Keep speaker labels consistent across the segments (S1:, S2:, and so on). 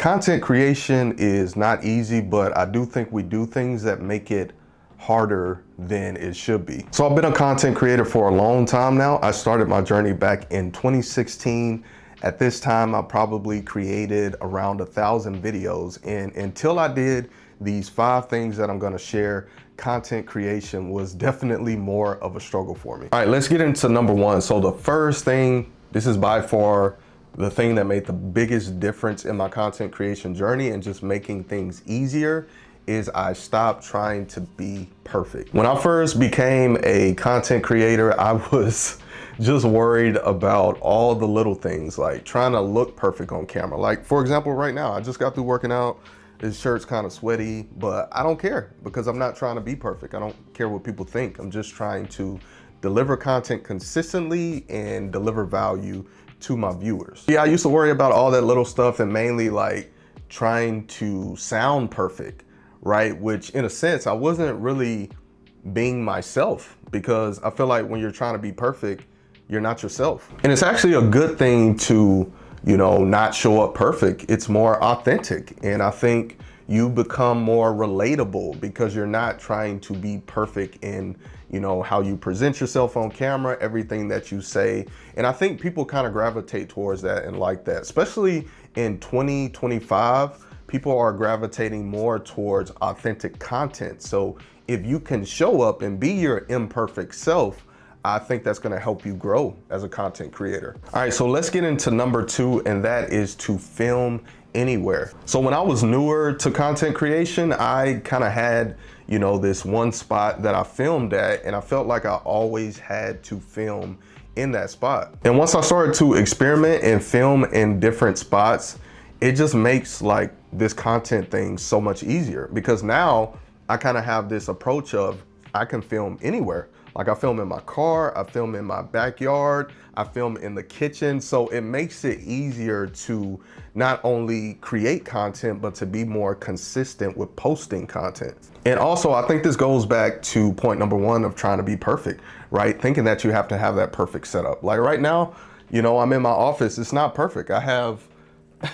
S1: Content creation is not easy, but I do think we do things that make it harder than it should be. So I've been a content creator for a long time now. I started my journey back in 2016. At this time, I probably created around 1,000 videos. And until I did these 5 things that I'm gonna share, content creation was definitely more of a struggle for me. All right, let's get into number 1. So the first thing, this is by far the thing that made the biggest difference in my content creation journey and just making things easier, is I stopped trying to be perfect. When I first became a content creator, I was just worried about all the little things, like trying to look perfect on camera. Like, for example, right now, I just got through working out. This shirt's kind of sweaty, but I don't care because I'm not trying to be perfect. I don't care what people think. I'm just trying to deliver content consistently and deliver value to my viewers. Yeah, I used to worry about all that little stuff and mainly like trying to sound perfect, right? Which in a sense, I wasn't really being myself, because I feel like when you're trying to be perfect, you're not yourself. And it's actually a good thing to, not show up perfect. It's more authentic. And I think you become more relatable because you're not trying to be perfect in, how you present yourself on camera, everything that you say. And I think people kind of gravitate towards that and like that, especially in 2025. People are gravitating more towards authentic content. So if you can show up and be your imperfect self, I think that's gonna help you grow as a content creator. All right, so let's get into number 2, and that is to film anywhere. So when I was newer to content creation, I kind of had, this one spot that I filmed at, and I felt like I always had to film in that spot. And once I started to experiment and film in different spots, it just makes like this content thing so much easier, because now I kind of have this approach of I can film anywhere. Like I film in my car, I film in my backyard, I film in the kitchen. So it makes it easier to not only create content, but to be more consistent with posting content. And also, I think this goes back to point number 1 of trying to be perfect, right? Thinking that you have to have that perfect setup. Like right now, I'm in my office, it's not perfect. I have, I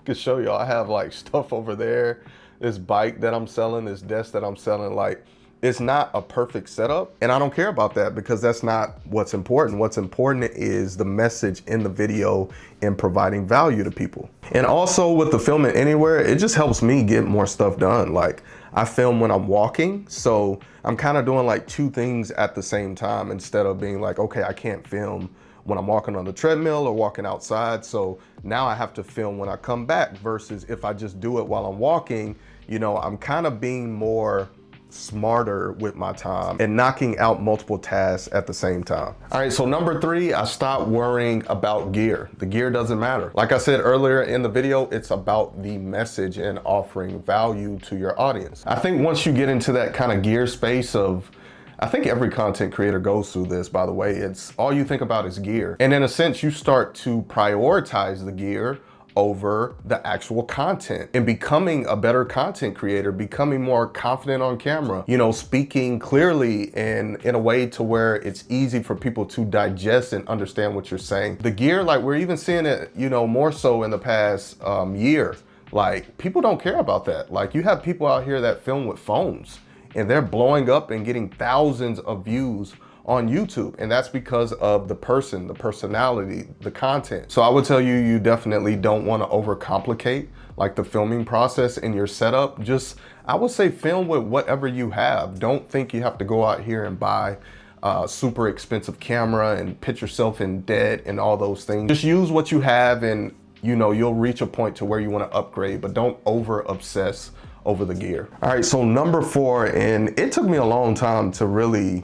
S1: could show y'all, I have like stuff over there, this bike that I'm selling, this desk that I'm selling, like, it's not a perfect setup, and I don't care about that because that's not what's important. What's important is the message in the video and providing value to people. And also with the filming anywhere, it just helps me get more stuff done. Like I film when I'm walking, so I'm kind of doing like 2 things at the same time instead of being like, okay, I can't film when I'm walking on the treadmill or walking outside. So now I have to film when I come back, versus if I just do it while I'm walking, I'm kind of being more smarter with my time and knocking out multiple tasks at the same time. All right, so number 3, I stopped worrying about gear. The gear doesn't matter. Like I said earlier in the video, it's about the message and offering value to your audience. I think once you get into that kind of gear space of, I think every content creator goes through this, by the way, it's all you think about is gear. And in a sense, you start to prioritize the gear over the actual content and becoming a better content creator, becoming more confident on camera, speaking clearly and in a way to where it's easy for people to digest and understand what you're saying. The gear, like we're even seeing it, more so in the past year. Like people don't care about that. Like you have people out here that film with phones and they're blowing up and getting thousands of views on YouTube. And that's because of the person, the personality, the content. So I would tell you, you definitely don't want to overcomplicate like the filming process in your setup. Just, I would say film with whatever you have. Don't think you have to go out here and buy a super expensive camera and put yourself in debt and all those things. Just use what you have, and you'll reach a point to where you want to upgrade, but don't over obsess over the gear. All right, so number 4, and it took me a long time to really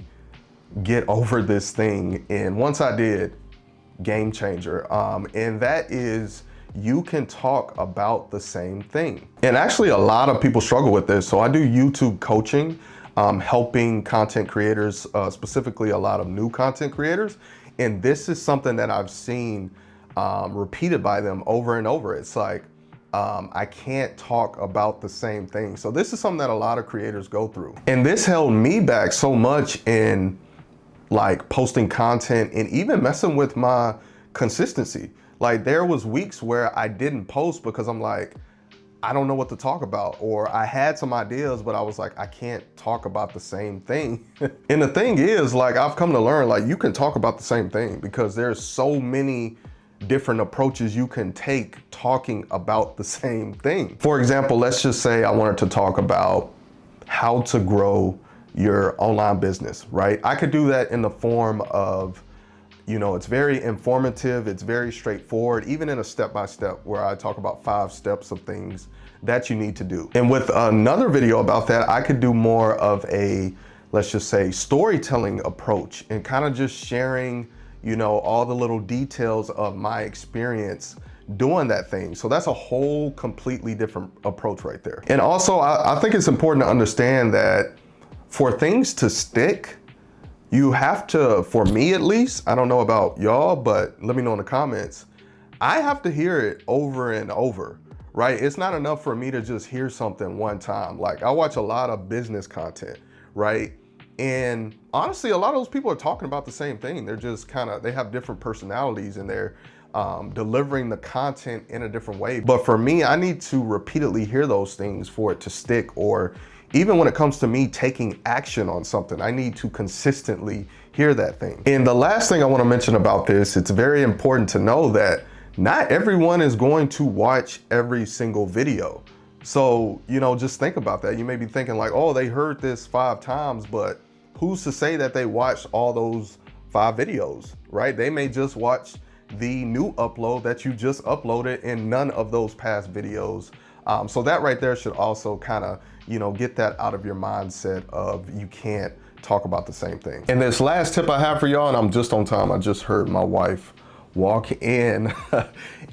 S1: get over this thing, and once I did, game changer, and that is you can talk about the same thing. And actually a lot of people struggle with this. So I do YouTube coaching, helping content creators, specifically a lot of new content creators, and this is something that I've seen repeated by them over and over. It's like, I can't talk about the same thing. So this is something that a lot of creators go through, and this held me back so much in like posting content and even messing with my consistency. Like there was weeks where I didn't post because I'm like, I don't know what to talk about, or I had some ideas, but I was like, I can't talk about the same thing. And the thing is, like, I've come to learn, like, you can talk about the same thing because there's so many different approaches you can take talking about the same thing. For example, let's just say I wanted to talk about how to grow your online business, right? I could do that in the form of, it's very informative, it's very straightforward, even in a step-by-step where I talk about 5 steps of things that you need to do. And with another video about that, I could do more of a, let's just say, storytelling approach and kind of just sharing, all the little details of my experience doing that thing. So that's a whole completely different approach right there. And also, I think it's important to understand that for things to stick, you have to, for me at least, I don't know about y'all, but let me know in the comments, I have to hear it over and over, right? It's not enough for me to just hear something one time. Like, I watch a lot of business content, right? And honestly, a lot of those people are talking about the same thing. They're just they have different personalities and they're delivering the content in a different way. But for me, I need to repeatedly hear those things for it to stick, or even when it comes to me taking action on something, I need to consistently hear that thing. And the last thing I want to mention about this, it's very important to know that not everyone is going to watch every single video. So, just think about that. You may be thinking like, oh, they heard this 5 times, but who's to say that they watched all those 5 videos, right? They may just watch the new upload that you just uploaded and none of those past videos. So that right there should also kind of, get that out of your mindset of you can't talk about the same thing. And this last tip I have for y'all, and I'm just on time, I just heard my wife walk in,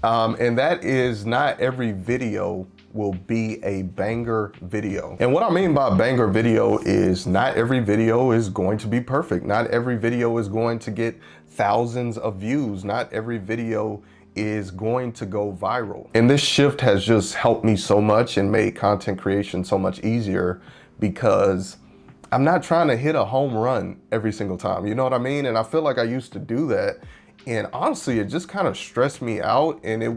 S1: and that is not every video will be a banger video. And what I mean by banger video is not every video is going to be perfect. Not every video is going to get thousands of views. Not every video is going to go viral. And this shift has just helped me so much and made content creation so much easier because I'm not trying to hit a home run every single time. You know what I mean? And I feel like I used to do that. And honestly, it just kind of stressed me out, and I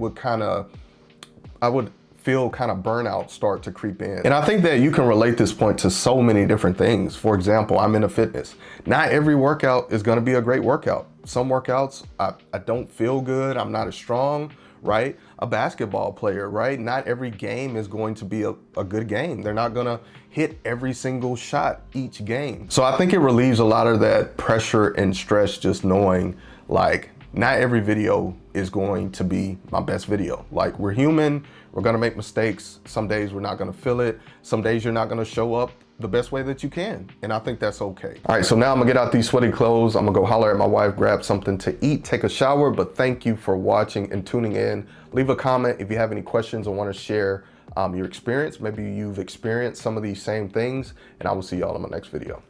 S1: would feel kind of burnout start to creep in. And I think that you can relate this point to so many different things. For example, I'm into fitness. Not every workout is gonna be a great workout. Some workouts, I don't feel good, I'm not as strong, right? A basketball player, right? Not every game is going to be a good game. They're not gonna hit every single shot each game. So I think it relieves a lot of that pressure and stress just knowing like, not every video is going to be my best video. Like, we're human, we're gonna make mistakes. Some days we're not gonna feel it. Some days you're not gonna show up the best way that you can. And I think that's okay. All right, so now I'm gonna get out these sweaty clothes. I'm gonna go holler at my wife, grab something to eat, take a shower, but thank you for watching and tuning in. Leave a comment if you have any questions or wanna share your experience. Maybe you've experienced some of these same things, and I will see y'all in my next video.